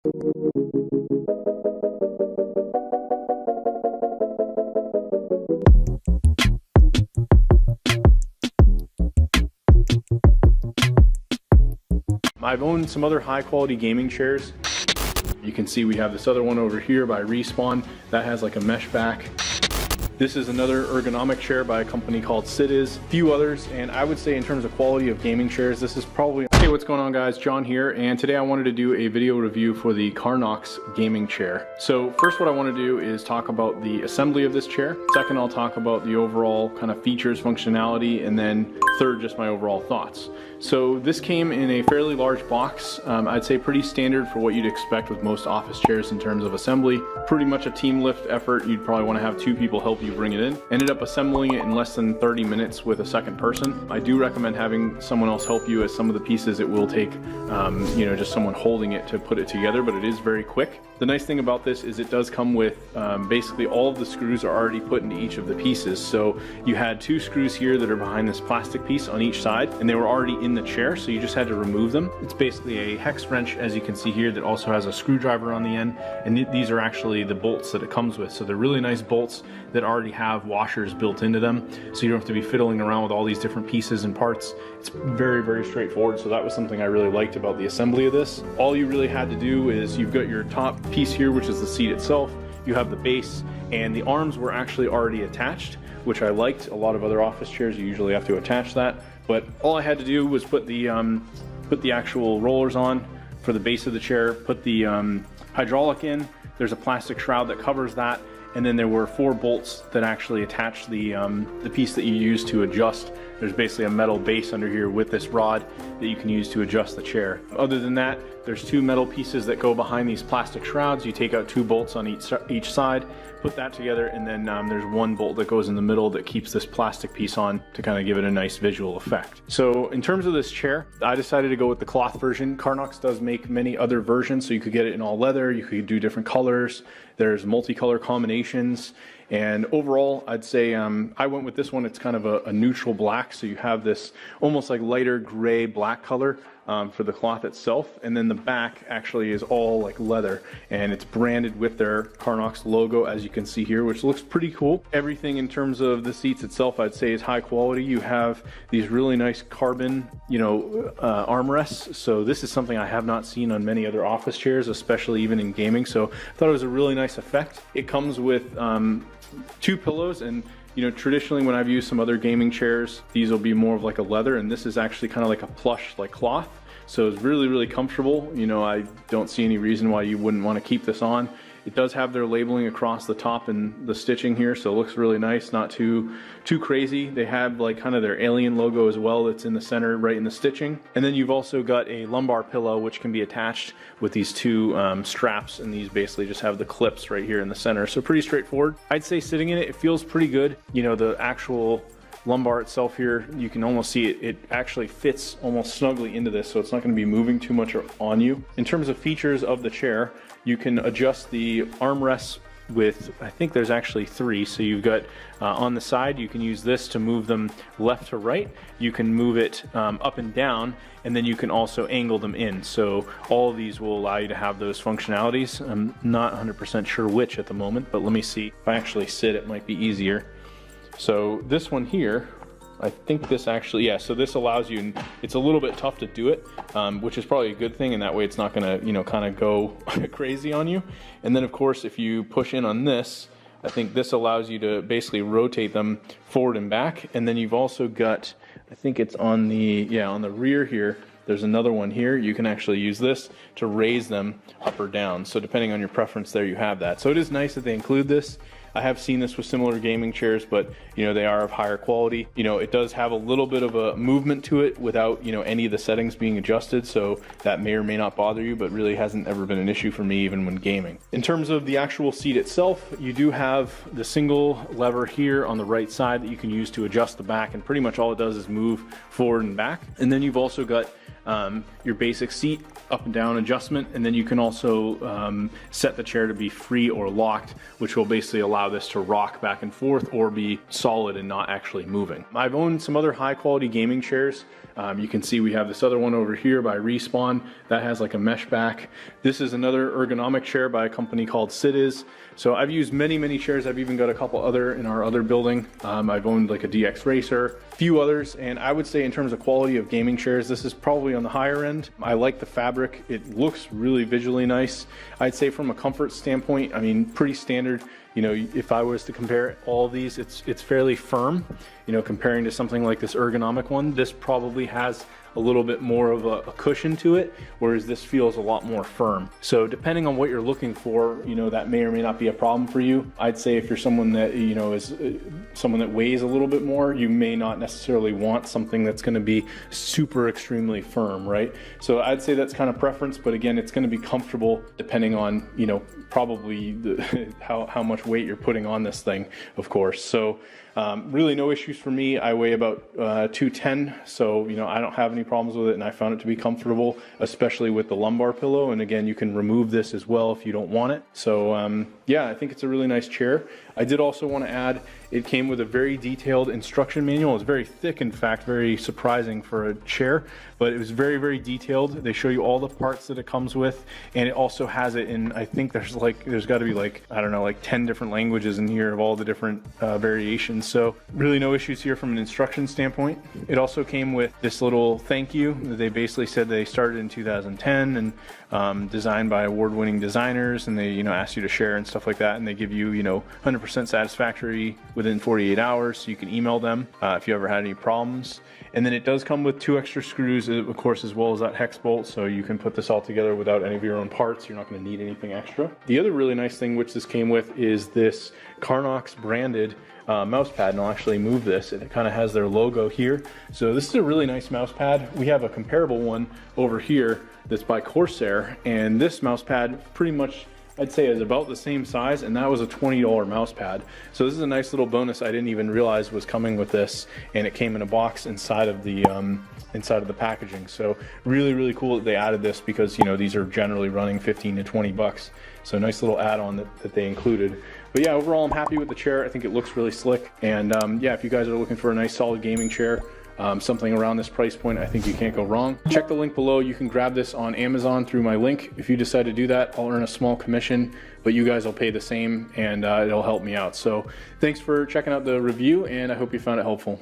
I've owned some other high quality gaming chairs. You can see we have this other one over here by Respawn that has like a mesh back. This is another ergonomic chair by a company called Sitiz, a few others, and I would say in terms of quality of gaming chairs, this is probably... Hey, what's going on guys? John here, and today I wanted to do a video review for the Karnox Gaming Chair. So first what I want to do is talk about the assembly of this chair. Second, I'll talk about the overall kind of features, functionality, and then third, just my overall thoughts. So this came in a fairly large box. I'd say pretty standard for what you'd expect with most office chairs in terms of assembly. Pretty much a team lift effort. You'd probably want to have two people help you bring it in. Ended up assembling it in less than 30 minutes with a second person. I do recommend having someone else help you, as some of the pieces it will take, you know, just someone holding it to put it together, but it is very quick. The nice thing about this is it does come with basically all of the screws are already put into each of the pieces. So you had two screws here that are behind this plastic piece on each side, and they were already in the chair, so you just had to remove them. It's basically a hex wrench, as you can see here, that also has a screwdriver on the end, and these are actually the bolts that it comes with. So they're really nice bolts that already have washers built into them, so you don't have to be fiddling around with all these different pieces and parts. It's very, very straightforward, so that was something I really liked about the assembly of this. All you really had to do is you've got your top piece here, which is the seat itself, you have the base, and the arms were actually already attached, which I liked. A lot of other office chairs you usually have to attach that, but all I had to do was put the actual rollers on for the base of the chair, put the hydraulic in. There's a plastic shroud that covers that, and then there were 4 bolts that actually attach the piece that you use to adjust. There's basically a metal base under here with this rod that you can use to adjust the chair. Other than that, there's 2 metal pieces that go behind these plastic shrouds. You take out 2 bolts on each side, put that together, and then there's 1 bolt that goes in the middle that keeps this plastic piece on to kind of give it a nice visual effect. So in terms of this chair, I decided to go with the cloth version. Karnox does make many other versions, so you could get it in all leather, you could do different colors, there's multicolor combinations, and overall I'd say I went with this one. It's kind of a neutral black, so you have this almost like lighter gray black color for the cloth itself, and then the back actually is all like leather, and it's branded with their Karnox logo, as you can see here, which looks pretty cool. Everything in terms of the seats itself I'd say is high quality. You have these really nice carbon, you know, armrests, so this is something I have not seen on many other office chairs, especially even in gaming, so I thought it was a really nice effect. It comes with 2 pillows, and you know, traditionally when I've used some other gaming chairs, these will be more of like a leather, and this is actually kind of like a plush, like cloth. So it's really, really comfortable. You know, I don't see any reason why you wouldn't want to keep this on. It does have their labeling across the top and the stitching here, so it looks really nice, not too crazy. They have like kind of their alien logo as well that's in the center, right in the stitching. And then you've also got a lumbar pillow, which can be attached with these 2 straps, and these basically just have the clips right here in the center. So pretty straightforward. I'd say sitting in it, it feels pretty good. You know, the actual lumbar itself here, you can almost see it actually fits almost snugly into this, so it's not going to be moving too much on you. In terms of features of the chair, you can adjust the armrests with, I think there's actually 3, so you've got on the side, you can use this to move them left to right, you can move it up and down, and then you can also angle them in. So all of these will allow you to have those functionalities. I'm not 100% sure which at the moment, but let me see. If I actually sit, it might be easier. So this one here, I think this actually, yeah, so this allows you, and it's a little bit tough to do it, which is probably a good thing, and that way it's not gonna, you know, kind of go crazy on you. And then of course, if you push in on this, I think this allows you to basically rotate them forward and back. And then you've also got, I think it's on the, yeah, on the rear here, there's another one here. You can actually use this to raise them up or down. So depending on your preference there, you have that. So it is nice that they include this. I have seen this with similar gaming chairs, but you know, they are of higher quality. You know, it does have a little bit of a movement to it without, you know, any of the settings being adjusted, so that may or may not bother you, but really hasn't ever been an issue for me even when gaming. In terms of the actual seat itself, you do have the single lever here on the right side that you can use to adjust the back, and pretty much all it does is move forward and back. And then you've also got your basic seat up and down adjustment, and then you can also set the chair to be free or locked, which will basically allow this to rock back and forth or be solid and not actually moving. I've owned some other high quality gaming chairs. You can see we have this other one over here by Respawn that has like a mesh back. This is another ergonomic chair by a company called Swivel. So I've used many chairs. I've even got a couple other in our other building. I've owned like a DX Racer, a few others, and I would say in terms of quality of gaming chairs, this is probably on the higher end. I like the fabric. It looks really visually nice. I'd say from a comfort standpoint, I mean, pretty standard. You know, if I was to compare all of these, it's fairly firm. You know, comparing to something like this ergonomic one, this probably has a little bit more of a cushion to it, whereas this feels a lot more firm. So depending on what you're looking for, you know, that may or may not be a problem for you. I'd say if you're someone that, you know, is someone that weighs a little bit more, you may not necessarily want something that's going to be super extremely firm, right? So I'd say that's kind of preference, but again, it's going to be comfortable depending on, you know, probably how much weight you're putting on this thing, of course. So really no issues for me. I weigh about 210, so you know, I don't have any problems with it, and I found it to be comfortable, especially with the lumbar pillow. And again, you can remove this as well if you don't want it. So yeah, I think it's a really nice chair. I did also want to add, it came with a very detailed instruction manual. It's very thick, in fact, very surprising for a chair, but it was very detailed. They show you all the parts that it comes with, and it also has it in, I think there's got to be like, I don't know, like 10 different languages in here of all the different variations. So really no issues here from an instruction standpoint. It also came with this little thank you. They basically said they started in 2010 and designed by award-winning designers, and they, you know, ask you to share and stuff like that, and they give you, you know, 100% satisfactory within 48 hours, so you can email them if you ever had any problems. And then it does come with 2 extra screws, of course, as well as that hex bolt, so you can put this all together without any of your own parts. You're not going to need anything extra. The other really nice thing which this came with is this Karnox branded mouse pad, and I'll actually move this. It kind of has their logo here. So this is a really nice mouse pad. We have a comparable one over here that's by Corsair, and this mouse pad pretty much, I'd say, is about the same size, and that was a $20 mouse pad. So this is a nice little bonus I didn't even realize was coming with this, and it came in a box inside of the packaging. So really cool that they added this, because, you know, these are generally running 15 to 20 bucks. So nice little add-on that they included. But yeah, overall I'm happy with the chair. I think it looks really slick, and yeah, if you guys are looking for a nice solid gaming chair, something around this price point, I think you can't go wrong. Check the link below. You can grab this on Amazon through my link. If you decide to do that, I'll earn a small commission, but you guys will pay the same, and it'll help me out. So thanks for checking out the review, and I hope you found it helpful.